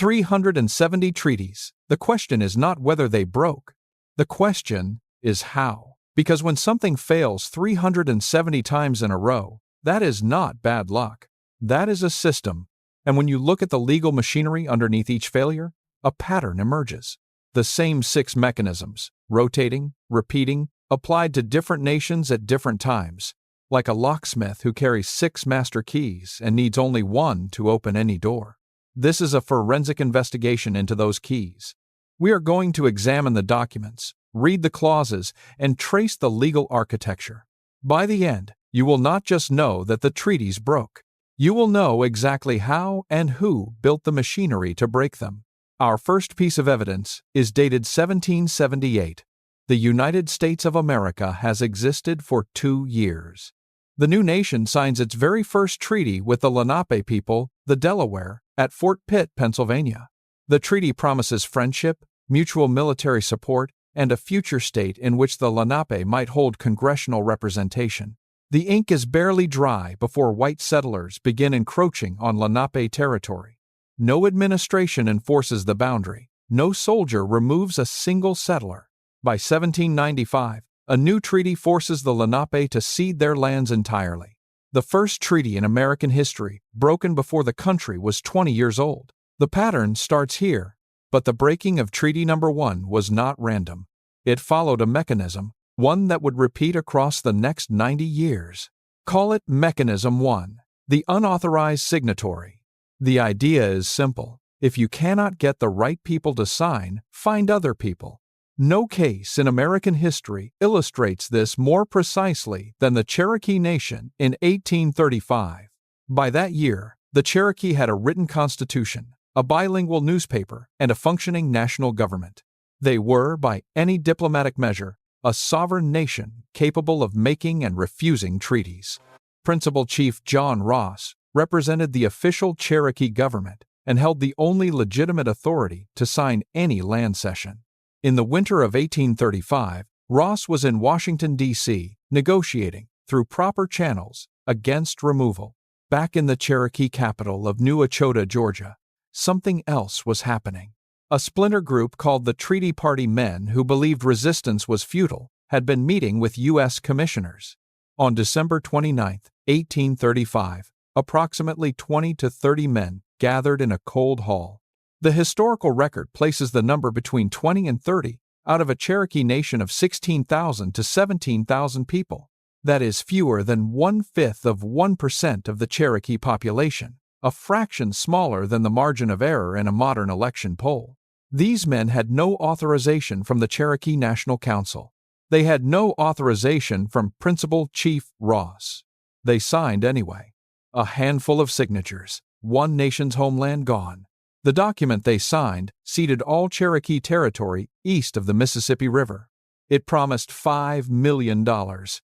370 treaties. The question is not whether they broke. The question is how. Because when something fails 370 times in a row, that is not bad luck. That is a system. And when you look at the legal machinery underneath each failure, a pattern emerges. The same 6 mechanisms, rotating, repeating, applied to different nations at different times, like a locksmith who carries 6 master keys and needs only one to open any door. This is a forensic investigation into those keys. We are going to examine the documents, read the clauses, and trace the legal architecture. By the end, you will not just know that the treaties broke. You will know exactly how and who built the machinery to break them. Our first piece of evidence is dated 1778. The United States of America has existed for 2 years. The new nation signs its very first treaty with the Lenape people, the Delaware, at Fort Pitt, Pennsylvania. The treaty promises friendship, mutual military support, and a future state in which the Lenape might hold congressional representation. The ink is barely dry before white settlers begin encroaching on Lenape territory. No administration enforces the boundary. No soldier removes a single settler. By 1795, a new treaty forces the Lenape to cede their lands entirely. The first treaty in American history, broken before the country was 20 years old. The pattern starts here, but the breaking of Treaty Number 1 was not random. It followed a mechanism, one that would repeat across the next 90 years. Call it Mechanism 1, the unauthorized signatory. The idea is simple. If you cannot get the right people to sign, find other people. No case in American history illustrates this more precisely than the Cherokee Nation in 1835. By that year, the Cherokee had a written constitution, a bilingual newspaper, and a functioning national government. They were, by any diplomatic measure, a sovereign nation capable of making and refusing treaties. Principal Chief John Ross represented the official Cherokee government and held the only legitimate authority to sign any land cession. In the winter of 1835, Ross was in Washington, D.C., negotiating, through proper channels, against removal. Back in the Cherokee capital of New Echota, Georgia, something else was happening. A splinter group called the Treaty Party Men, who believed resistance was futile, had been meeting with U.S. commissioners. On December 29, 1835, approximately 20 to 30 men gathered in a cold hall. The historical record places the number between 20 and 30 out of a Cherokee nation of 16,000 to 17,000 people. That is fewer than 1/5 of 1% of the Cherokee population, a fraction smaller than the margin of error in a modern election poll. These men had no authorization from the Cherokee National Council. They had no authorization from Principal Chief Ross. They signed anyway. A handful of signatures, one nation's homeland gone. The document they signed ceded all Cherokee territory east of the Mississippi River. It promised $5 million,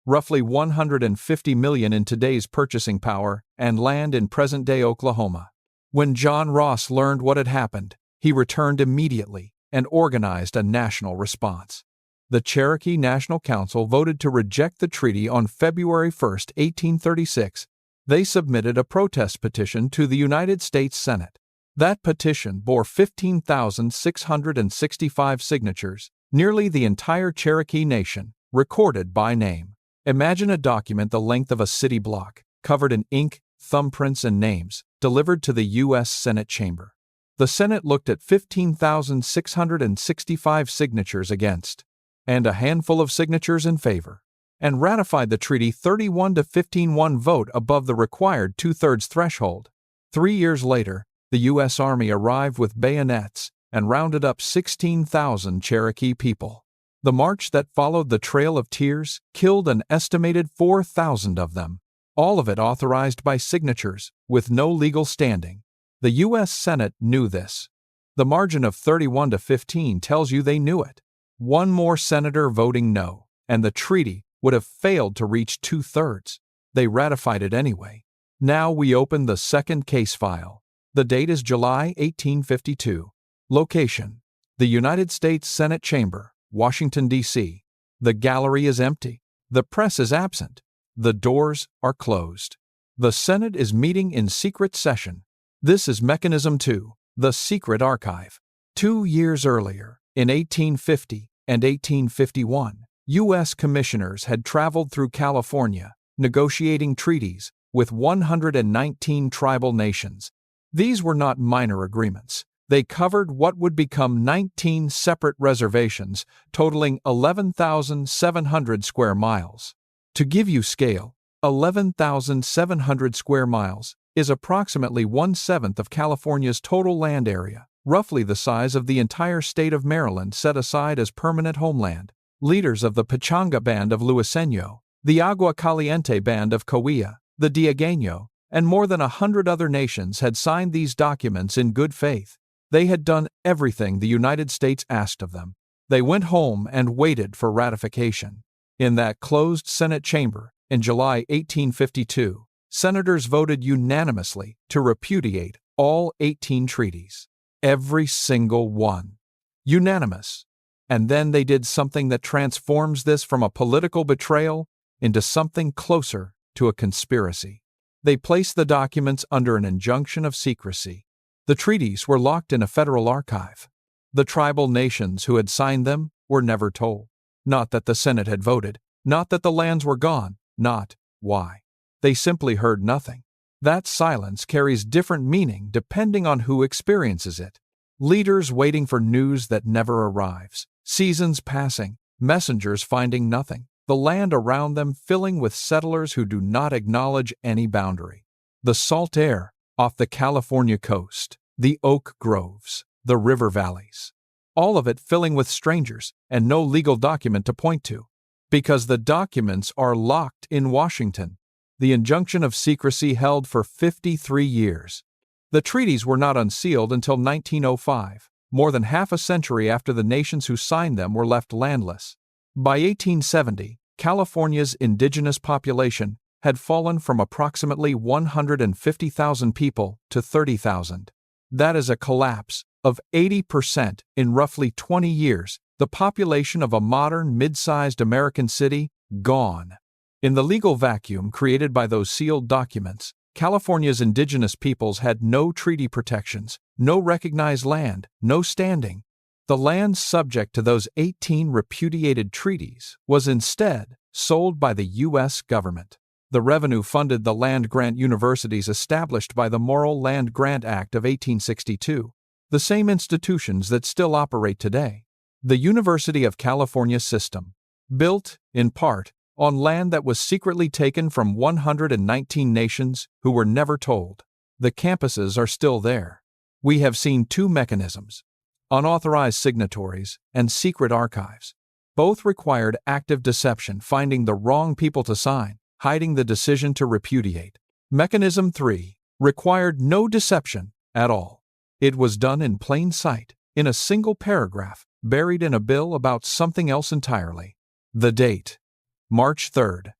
roughly $150 million in today's purchasing power, and land in present-day Oklahoma. When John Ross learned what had happened, he returned immediately and organized a national response. The Cherokee National Council voted to reject the treaty on February 1, 1836. They submitted a protest petition to the United States Senate. That petition bore 15,665 signatures, nearly the entire Cherokee Nation, recorded by name. Imagine a document the length of a city block, covered in ink, thumbprints, and names, delivered to the U.S. Senate chamber. The Senate looked at 15,665 signatures against, and a handful of signatures in favor, and ratified the treaty 31 to 15-1 vote above the required 2/3 threshold. 3 years later, the U.S. Army arrived with bayonets and rounded up 16,000 Cherokee people. The march that followed the Trail of Tears killed an estimated 4,000 of them, all of it authorized by signatures, with no legal standing. The U.S. Senate knew this. The margin of 31 to 15 tells you they knew it. One more senator voting no, and the treaty would have failed to reach 2/3. They ratified it anyway. Now we open the second case file. The date is July 1852. Location: the United States Senate Chamber, Washington, D.C. The gallery is empty. The press is absent. The doors are closed. The Senate is meeting in secret session. This is Mechanism 2, The Secret Archive. 2 years earlier, in 1850 and 1851, U.S. commissioners had traveled through California, negotiating treaties with 119 tribal nations. These were not minor agreements. They covered what would become 19 separate reservations, totaling 11,700 square miles. To give you scale, 11,700 square miles is approximately 1/7 of California's total land area, roughly the size of the entire state of Maryland set aside as permanent homeland. Leaders of the Pachanga Band of Luiseno, the Agua Caliente Band of Cahuilla, the Diegueño, and more than 100 other nations had signed these documents in good faith. They had done everything the United States asked of them. They went home and waited for ratification. In that closed Senate chamber, in July 1852, senators voted unanimously to repudiate all 18 treaties. Every single one. Unanimous. And then they did something that transforms this from a political betrayal into something closer to a conspiracy. They placed the documents under an injunction of secrecy. The treaties were locked in a federal archive. The tribal nations who had signed them were never told. Not that the Senate had voted, not that the lands were gone, not why. They simply heard nothing. That silence carries different meaning depending on who experiences it. Leaders waiting for news that never arrives, seasons passing, messengers finding nothing, the land around them filling with settlers who do not acknowledge any boundary. The salt air off the California coast, the oak groves, the river valleys. All of it filling with strangers and no legal document to point to. Because the documents are locked in Washington. The injunction of secrecy held for 53 years. The treaties were not unsealed until 1905, more than half a century after the nations who signed them were left landless. By 1870, California's indigenous population had fallen from approximately 150,000 people to 30,000. That is a collapse of 80% in roughly 20 years, the population of a modern, mid-sized American city gone. In the legal vacuum created by those sealed documents, California's indigenous peoples had no treaty protections, no recognized land, no standing. The land subject to those 18 repudiated treaties was instead sold by the U.S. government. The revenue funded the land-grant universities established by the Morrill Land Grant Act of 1862, the same institutions that still operate today. The University of California system, built, in part, on land that was secretly taken from 119 nations who were never told. The campuses are still there. We have seen two mechanisms: unauthorized signatories and secret archives. Both required active deception, finding the wrong people to sign, hiding the decision to repudiate. Mechanism 3 required no deception at all. It was done in plain sight, in a single paragraph, buried in a bill about something else entirely. The date: March 3,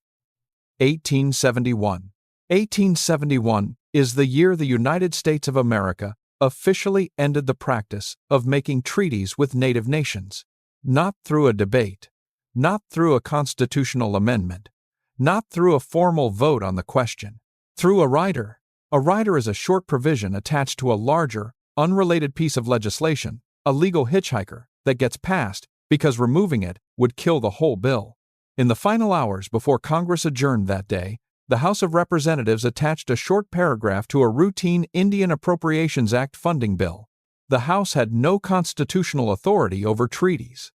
1871. 1871 is the year the United States of America officially ended the practice of making treaties with native nations. Not through a debate, not through a constitutional amendment, not through a formal vote on the question. Through a rider. A rider is a short provision attached to a larger, unrelated piece of legislation, a legal hitchhiker, that gets passed because removing it would kill the whole bill. In the final hours before Congress adjourned that day, the House of Representatives attached a short paragraph to a routine Indian Appropriations Act funding bill. The House had no constitutional authority over treaties.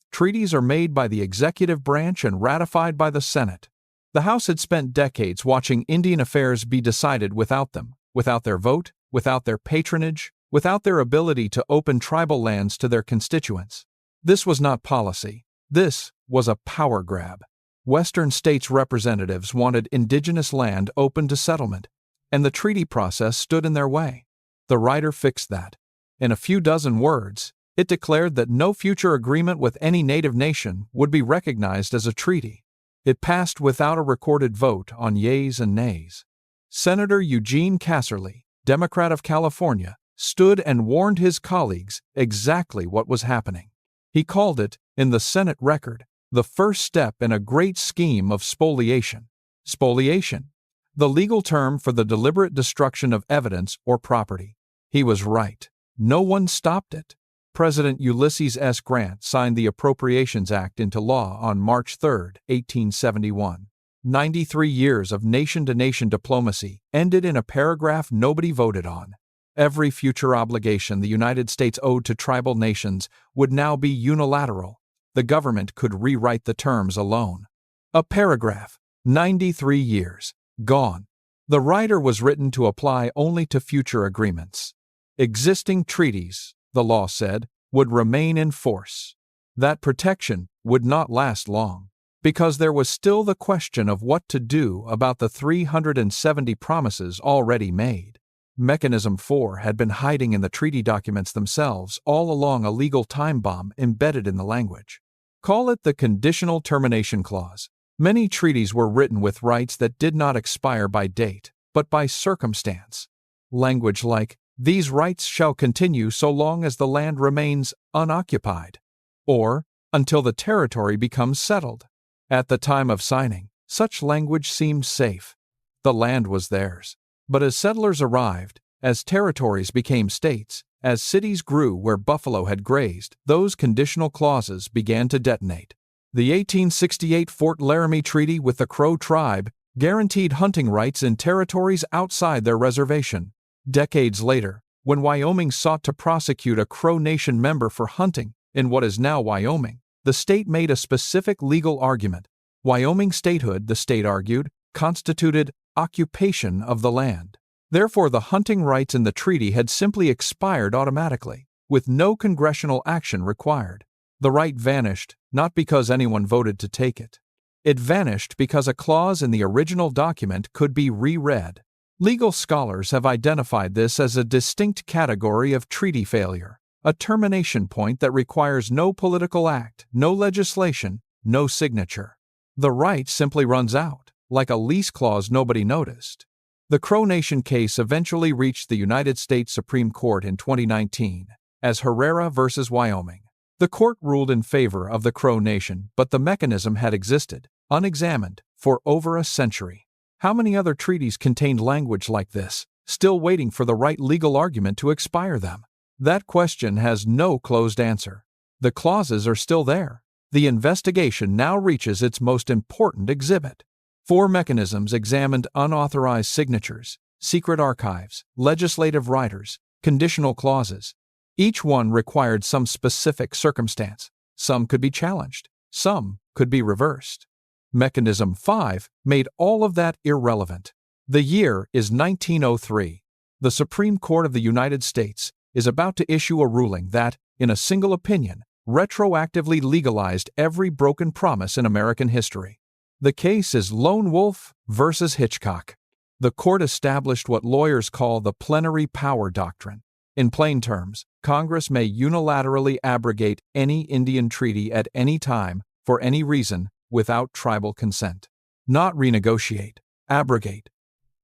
Treaties are made by the executive branch and ratified by the Senate. The House had spent decades watching Indian affairs be decided without them, without their vote, without their patronage, without their ability to open tribal lands to their constituents. This was not policy. This was a power grab. Western states' representatives wanted indigenous land open to settlement, and the treaty process stood in their way. The rider fixed that. In a few dozen words, it declared that no future agreement with any native nation would be recognized as a treaty. It passed without a recorded vote on yeas and nays. Senator Eugene Casserly, Democrat of California, stood and warned his colleagues exactly what was happening. He called it, in the Senate record, the first step in a great scheme of spoliation. Spoliation, the legal term for the deliberate destruction of evidence or property. He was right. no one stopped it. President Ulysses S. Grant signed the Appropriations Act into law on March 3, 1871. 93 years of nation-to-nation diplomacy ended in a paragraph nobody voted on. Every future obligation the United States owed to tribal nations would now be unilateral. The government could rewrite the terms alone. A paragraph, 93 years, gone. The rider was written to apply only to future agreements. Existing treaties, the law said, would remain in force. That protection would not last long, because there was still the question of what to do about the 370 promises already made. Mechanism 4 had been hiding in the treaty documents themselves all along, a legal time bomb embedded in the language. Call it the conditional termination clause. Many treaties were written with rights that did not expire by date, but by circumstance. Language like, "These rights shall continue so long as the land remains unoccupied," or "until the territory becomes settled." At the time of signing, such language seemed safe. The land was theirs. But as settlers arrived, as territories became states, as cities grew where buffalo had grazed, those conditional clauses began to detonate. The 1868 Fort Laramie Treaty with the Crow tribe guaranteed hunting rights in territories outside their reservation. Decades later, when Wyoming sought to prosecute a Crow Nation member for hunting in what is now Wyoming, the state made a specific legal argument. Wyoming statehood, the state argued, constituted occupation of the land. Therefore, the hunting rights in the treaty had simply expired automatically, with no congressional action required. The right vanished, not because anyone voted to take it. It vanished because a clause in the original document could be reread. Legal scholars have identified this as a distinct category of treaty failure, a termination point that requires no political act, no legislation, no signature. The right simply runs out, like a lease clause nobody noticed. The Crow Nation case eventually reached the United States Supreme Court in 2019 as Herrera v. Wyoming. The court ruled in favor of the Crow Nation, but the mechanism had existed, unexamined, for over a century. How many other treaties contained language like this, still waiting for the right legal argument to expire them? That question has no closed answer. The clauses are still there. The investigation now reaches its most important exhibit. 4 mechanisms examined: unauthorized signatures, secret archives, legislative riders, conditional clauses. Each one required some specific circumstance. Some could be challenged. Some could be reversed. Mechanism 5 made all of that irrelevant. The year is 1903. The Supreme Court of the United States is about to issue a ruling that, in a single opinion, retroactively legalized every broken promise in American history. The case is Lone Wolf versus Hitchcock. The court established what lawyers call the plenary power doctrine. In plain terms, Congress may unilaterally abrogate any Indian treaty at any time, for any reason, without tribal consent. Not renegotiate, abrogate,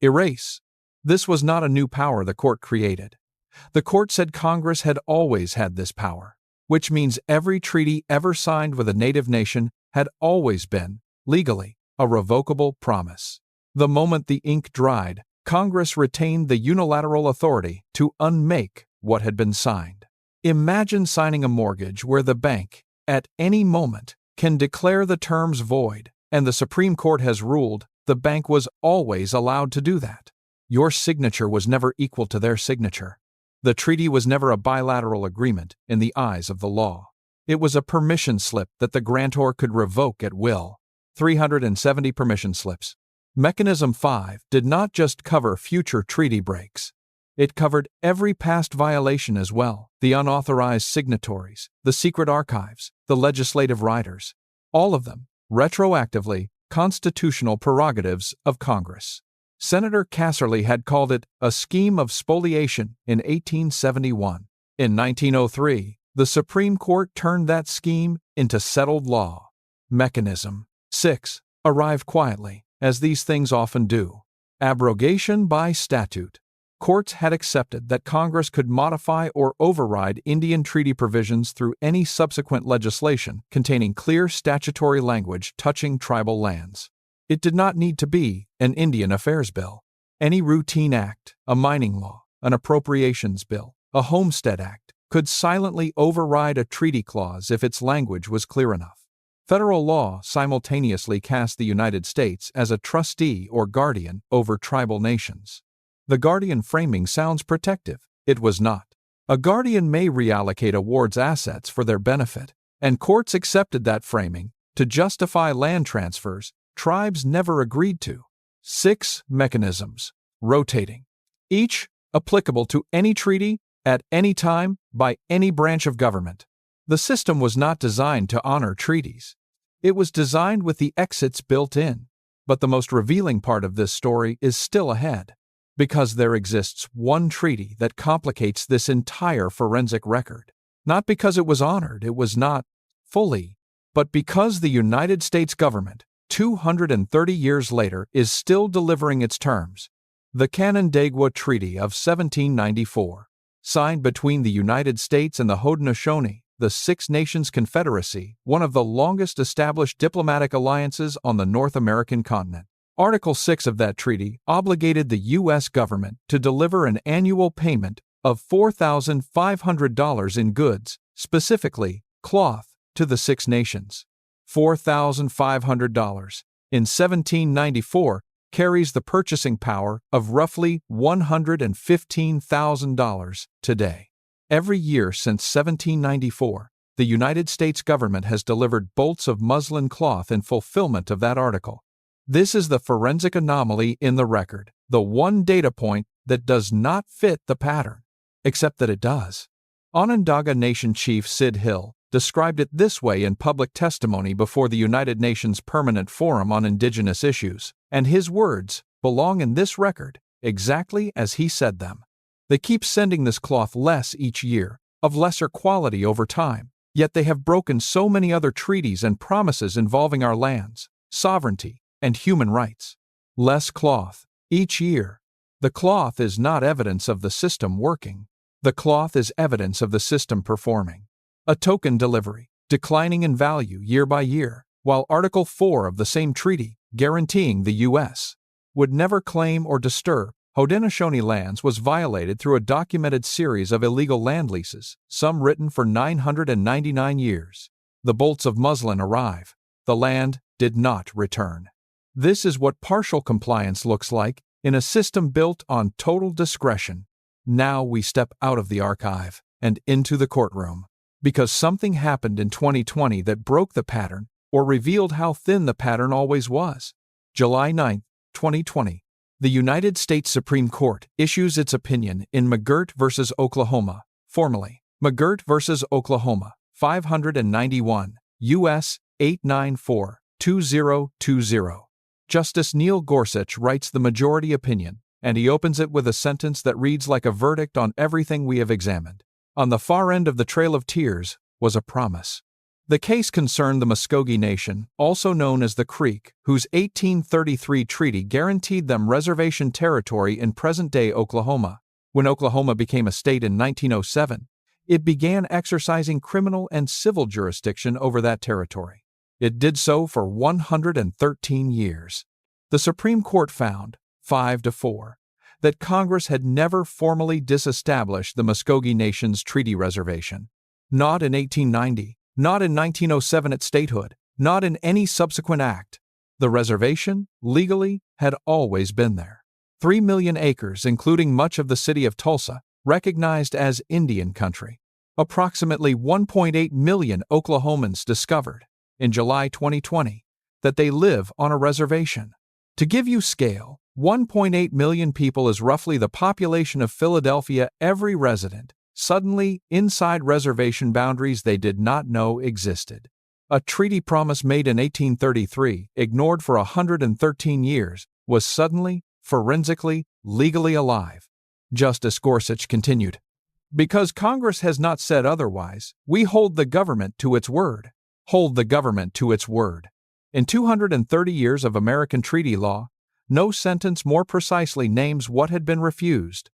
erase. This was not a new power the court created. The court said Congress had always had this power, which means every treaty ever signed with a native nation had always been, legally, a revocable promise. The moment the ink dried, Congress retained the unilateral authority to unmake what had been signed. Imagine signing a mortgage where the bank, at any moment, can declare the terms void, and the Supreme Court has ruled the bank was always allowed to do that. Your signature was never equal to their signature. The treaty was never a bilateral agreement in the eyes of the law. It was a permission slip that the grantor could revoke at will. 370 permission slips. Mechanism 5 did not just cover future treaty breaks. It covered every past violation as well: the unauthorized signatories, the secret archives, the legislative riders. All of them, retroactively, constitutional prerogatives of Congress. Senator Casserly had called it a scheme of spoliation in 1871. In 1903, the Supreme Court turned that scheme into settled law. Mechanism 6 arrived quietly, as these things often do. Abrogation by statute. Courts had accepted that Congress could modify or override Indian treaty provisions through any subsequent legislation containing clear statutory language touching tribal lands. It did not need to be an Indian Affairs bill. Any routine act, a mining law, an appropriations bill, A Homestead Act could silently override a treaty clause if its language was clear enough. Federal law simultaneously cast the United States as a trustee or guardian over tribal nations. The guardian framing sounds protective. It was not. A guardian may reallocate a ward's assets for their benefit, and courts accepted that framing to justify land transfers tribes never agreed to. 6 mechanisms, rotating, each applicable to any treaty at any time by any branch of government. The system was not designed to honor treaties. It was designed with the exits built in. But the most revealing part of this story is still ahead, because there exists one treaty that complicates this entire forensic record. Not because it was honored, it was not fully, but because the United States government, 230 years later, is still delivering its terms. The Canandaigua Treaty of 1794, signed between the United States and the Haudenosaunee, the Six Nations Confederacy, one of the longest established diplomatic alliances on the North American continent. Article 6 of that treaty obligated the U.S. government to deliver an annual payment of $4,500 in goods, specifically cloth, to the Six Nations. $4,500 in 1794 carries the purchasing power of roughly $115,000 today. Every year since 1794, the United States government has delivered bolts of muslin cloth in fulfillment of that article. This is the forensic anomaly in the record, the one data point that does not fit the pattern, except that it does. Onondaga Nation Chief Sid Hill described it this way in public testimony before the United Nations Permanent Forum on Indigenous Issues, and his words belong in this record exactly as he said them. They keep sending this cloth less each year, of lesser quality over time, yet they have broken so many other treaties and promises involving our lands, sovereignty, and human rights. Less cloth each year. The cloth is not evidence of the system working. The cloth is evidence of the system performing. A token delivery, declining in value year by year, while Article 4 of the same treaty, guaranteeing the U.S. would never claim or disturb Haudenosaunee lands, was violated through a documented series of illegal land leases, some written for 999 years. The bolts of muslin arrive. The land did not return. This is what partial compliance looks like in a system built on total discretion. Now we step out of the archive and into the courtroom, because something happened in 2020 that broke the pattern or revealed how thin the pattern always was. July 9, 2020. The United States Supreme Court issues its opinion in McGirt v. Oklahoma, formerly McGirt v. Oklahoma, 591, U.S. 894-2020. Justice Neil Gorsuch writes the majority opinion, and he opens it with a sentence that reads like a verdict on everything we have examined. On the far end of the Trail of Tears was a promise. The case concerned the Muskogee Nation, also known as the Creek, whose 1833 treaty guaranteed them reservation territory in present-day Oklahoma. When Oklahoma became a state in 1907, it began exercising criminal and civil jurisdiction over that territory. It did so for 113 years. The Supreme Court found, 5-4, that Congress had never formally disestablished the Muskogee Nation's treaty reservation. Not in 1890. Not in 1907 at statehood, not in any subsequent act. The reservation, legally, had always been there. 3 million acres, including much of the city of Tulsa, recognized as Indian country. Approximately 1.8 million Oklahomans discovered, in July 2020, that they live on a reservation. To give you scale, 1.8 million people is roughly the population of Philadelphia. Every resident suddenly inside reservation boundaries they did not know existed. A treaty promise made in 1833, ignored for 113 years, was suddenly, forensically, legally alive. Justice Gorsuch continued, "Because Congress has not said otherwise, we hold the government to its word. Hold the government to its word." In 230 years of American treaty law, no sentence more precisely names what had been refused.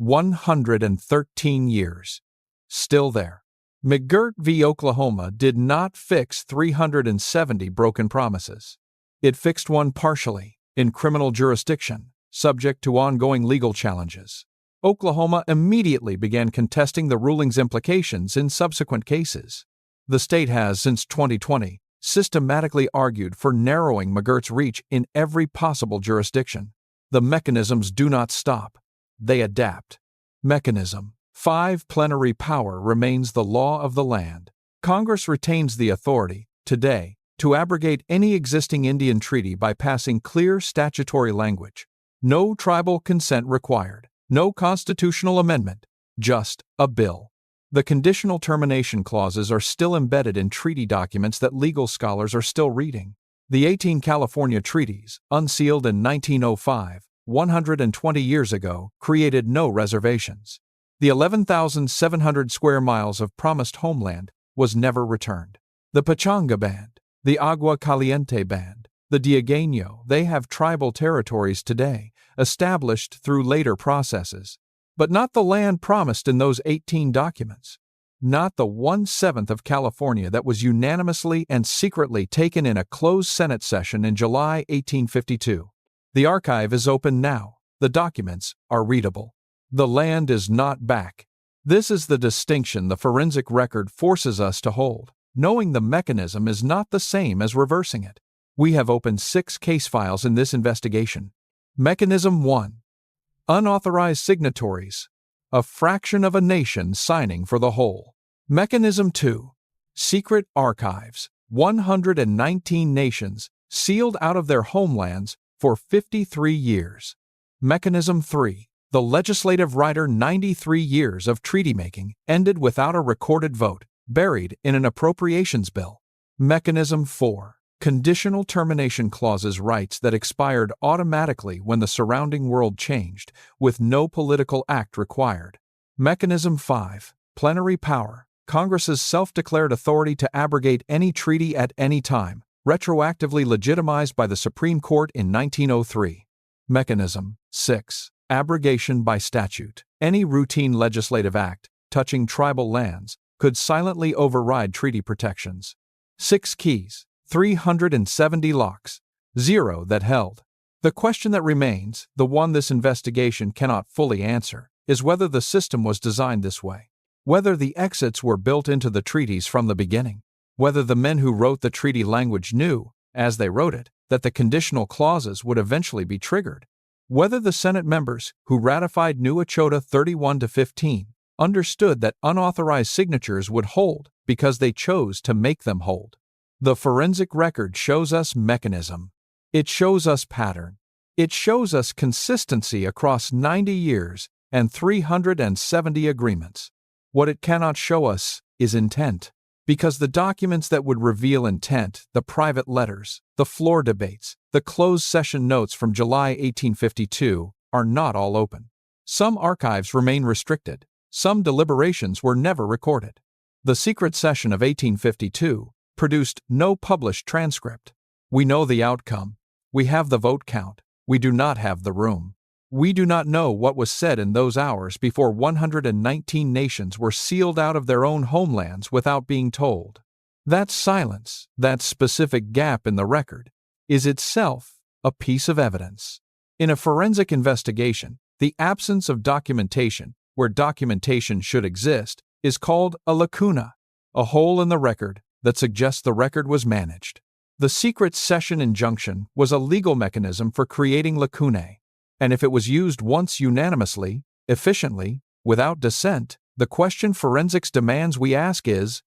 113 years. Still there. McGirt v. Oklahoma did not fix 370 broken promises. It fixed one partially, in criminal jurisdiction, subject to ongoing legal challenges. Oklahoma immediately began contesting the ruling's implications in subsequent cases. The state has, since 2020, systematically argued for narrowing McGirt's reach in every possible jurisdiction. The mechanisms do not stop. They adapt. Mechanism 5. Plenary power remains the law of the land. Congress retains the authority, today, to abrogate any existing Indian treaty by passing clear statutory language. No tribal consent required. No constitutional amendment. Just a bill. The conditional termination clauses are still embedded in treaty documents that legal scholars are still reading. The 18 California treaties, unsealed in 1905, 120 years ago, created no reservations. The 11,700 square miles of promised homeland was never returned. The Pechanga Band, the Agua Caliente Band, the Diegueño, they have tribal territories today, established through later processes, but not the land promised in those 18 documents. Not the 1/7 of California that was unanimously and secretly taken in a closed Senate session in July 1852. The archive is open now. The documents are readable. The land is not back. This is the distinction the forensic record forces us to hold. Knowing the mechanism is not the same as reversing it. We have opened 6 case files in this investigation. Mechanism 1. Unauthorized signatories. A fraction of a nation signing for the whole. Mechanism 2. Secret archives. 119 nations sealed out of their homelands for 53 years. Mechanism 3. The legislative rider 93 years of treaty-making ended without a recorded vote, buried in an appropriations bill. Mechanism 4. Conditional termination clauses rights that expired automatically when the surrounding world changed, with no political act required. Mechanism 5. Plenary power. Congress's self-declared authority to abrogate any treaty at any time, retroactively legitimized by the Supreme Court in 1903. Mechanism 6. Abrogation by statute. Any routine legislative act touching tribal lands could silently override treaty protections. 6 keys, 370 locks, 0 that held. The question that remains, the one this investigation cannot fully answer, is whether the system was designed this way. Whether the exits were built into the treaties from the beginning. Whether the men who wrote the treaty language knew, as they wrote it, that the conditional clauses would eventually be triggered. Whether the Senate members who ratified New Echota 31-15 understood that unauthorized signatures would hold because they chose to make them hold. The forensic record shows us mechanism. It shows us pattern. It shows us consistency across 90 years and 370 agreements. What it cannot show us is intent. Because the documents that would reveal intent, the private letters, the floor debates, the closed session notes from July 1852, are not all open. Some archives remain restricted. Some deliberations were never recorded. The secret session of 1852 produced no published transcript. We know the outcome. We have the vote count. We do not have the room. We do not know what was said in those hours before 119 nations were sealed out of their own homelands without being told. That silence, that specific gap in the record, is itself a piece of evidence. In a forensic investigation, the absence of documentation, where documentation should exist, is called a lacuna, a hole in the record that suggests the record was managed. The secret session injunction was a legal mechanism for creating lacunae. And if it was used once unanimously, efficiently, without dissent, the question forensics demands we ask is,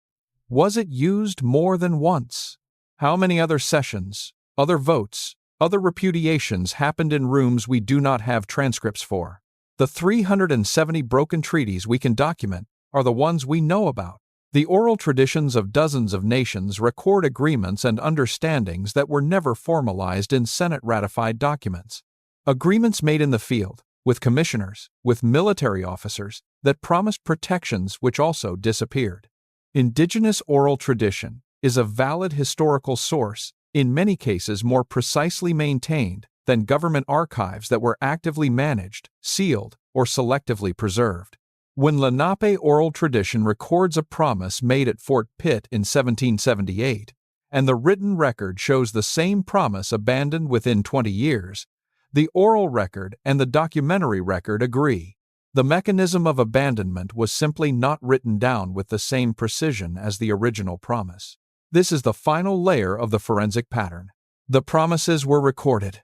was it used more than once? How many other sessions, other votes, other repudiations happened in rooms we do not have transcripts for? The 370 broken treaties we can document are the ones we know about. The oral traditions of dozens of nations record agreements and understandings that were never formalized in Senate-ratified documents. Agreements made in the field, with commissioners, with military officers, that promised protections which also disappeared. Indigenous oral tradition is a valid historical source, in many cases more precisely maintained than government archives that were actively managed, sealed, or selectively preserved. When Lenape oral tradition records a promise made at Fort Pitt in 1778, and the written record shows the same promise abandoned within 20 years, the oral record and the documentary record agree. The mechanism of abandonment was simply not written down with the same precision as the original promise. This is the final layer of the forensic pattern. The promises were recorded.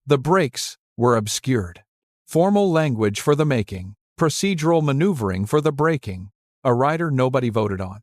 The breaks were obscured. Formal language for the making, procedural maneuvering for the breaking, a rider nobody voted on,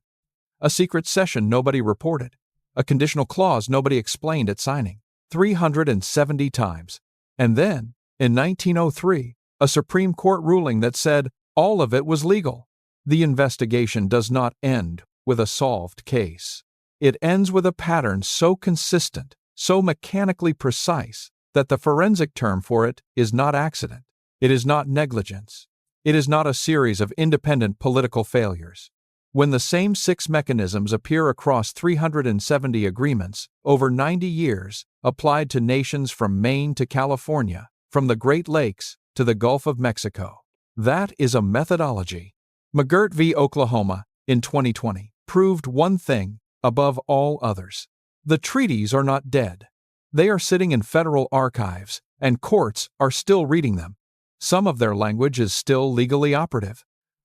a secret session nobody reported, a conditional clause nobody explained at signing, 370 times. And then, in 1903, a Supreme Court ruling that said all of it was legal. The investigation does not end with a solved case. It ends with a pattern so consistent, so mechanically precise, that the forensic term for it is not accident. It is not negligence. It is not a series of independent political failures. When the same 6 mechanisms appear across 370 agreements over 90 years, applied to nations from Maine to California, from the Great Lakes to the Gulf of Mexico, that is a methodology. McGirt v. Oklahoma, in 2020, proved one thing above all others. The treaties are not dead. They are sitting in federal archives, and courts are still reading them. Some of their language is still legally operative.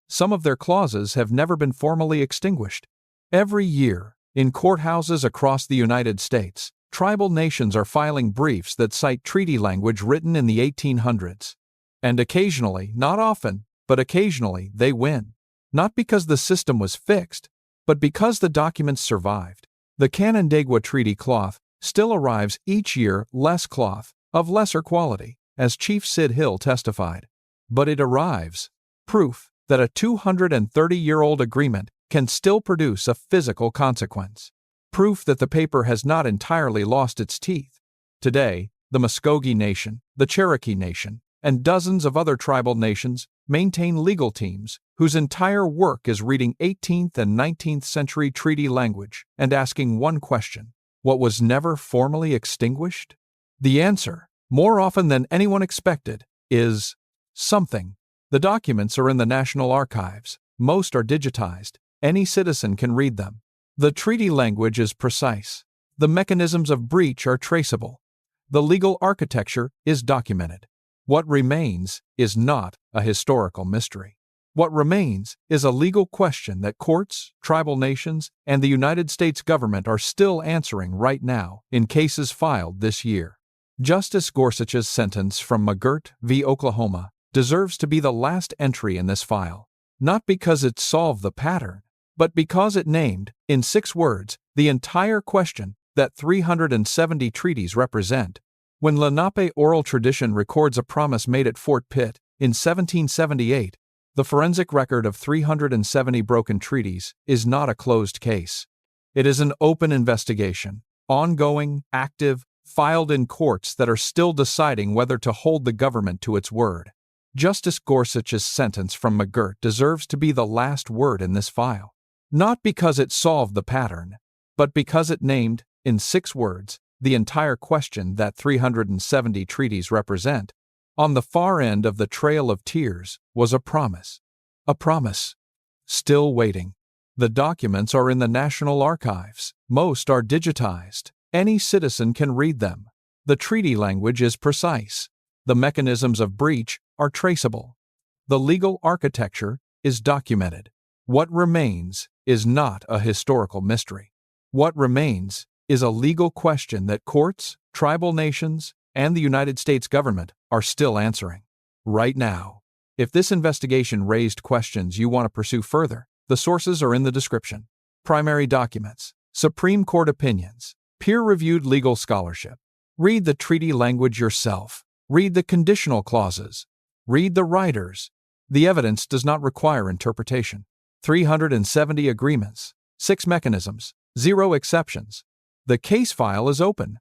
Some of their clauses have never been formally extinguished. Every year, in courthouses across the United States, tribal nations are filing briefs that cite treaty language written in the 1800s. And occasionally, not often, but occasionally, they win. Not because the system was fixed, but because the documents survived. The Canandaigua Treaty cloth still arrives each year, less cloth, of lesser quality, as Chief Sid Hill testified. But it arrives. Proof that a 230-year-old agreement can still produce a physical consequence. Proof that the paper has not entirely lost its teeth. Today, the Muskogee Nation, the Cherokee Nation, and dozens of other tribal nations maintain legal teams whose entire work is reading 18th and 19th century treaty language and asking one question: what was never formally extinguished? The answer, more often than anyone expected, is something. The documents are in the National Archives. Most are digitized. Any citizen can read them. The treaty language is precise. The mechanisms of breach are traceable. The legal architecture is documented. What remains is not a historical mystery. What remains is a legal question that courts, tribal nations, and the United States government are still answering right now in cases filed this year. Justice Gorsuch's sentence from McGirt v. Oklahoma deserves to be the last entry in this file, not because it solved the pattern, but because it named, in 6 words, the entire question that 370 treaties represent. When Lenape oral tradition records a promise made at Fort Pitt in 1778, the forensic record of 370 broken treaties is not a closed case. It is an open investigation, ongoing, active, filed in courts that are still deciding whether to hold the government to its word. Justice Gorsuch's sentence from McGirt deserves to be the last word in this file, not because it solved the pattern, but because it named, in 6 words, the entire question that 370 treaties represent. On the far end of the Trail of Tears was a promise. A promise. Still waiting. The documents are in the National Archives. Most are digitized. Any citizen can read them. The treaty language is precise. The mechanisms of breach are traceable. The legal architecture is documented. What remains is not a historical mystery. What remains is a legal question that courts, tribal nations, and the United States government are still answering. Right now. If this investigation raised questions you want to pursue further, the sources are in the description. Primary documents, Supreme Court opinions, peer-reviewed legal scholarship. Read the treaty language yourself. Read the conditional clauses. Read the writers. The evidence does not require interpretation. 370 agreements, 6 mechanisms, 0 exceptions. The case file is open.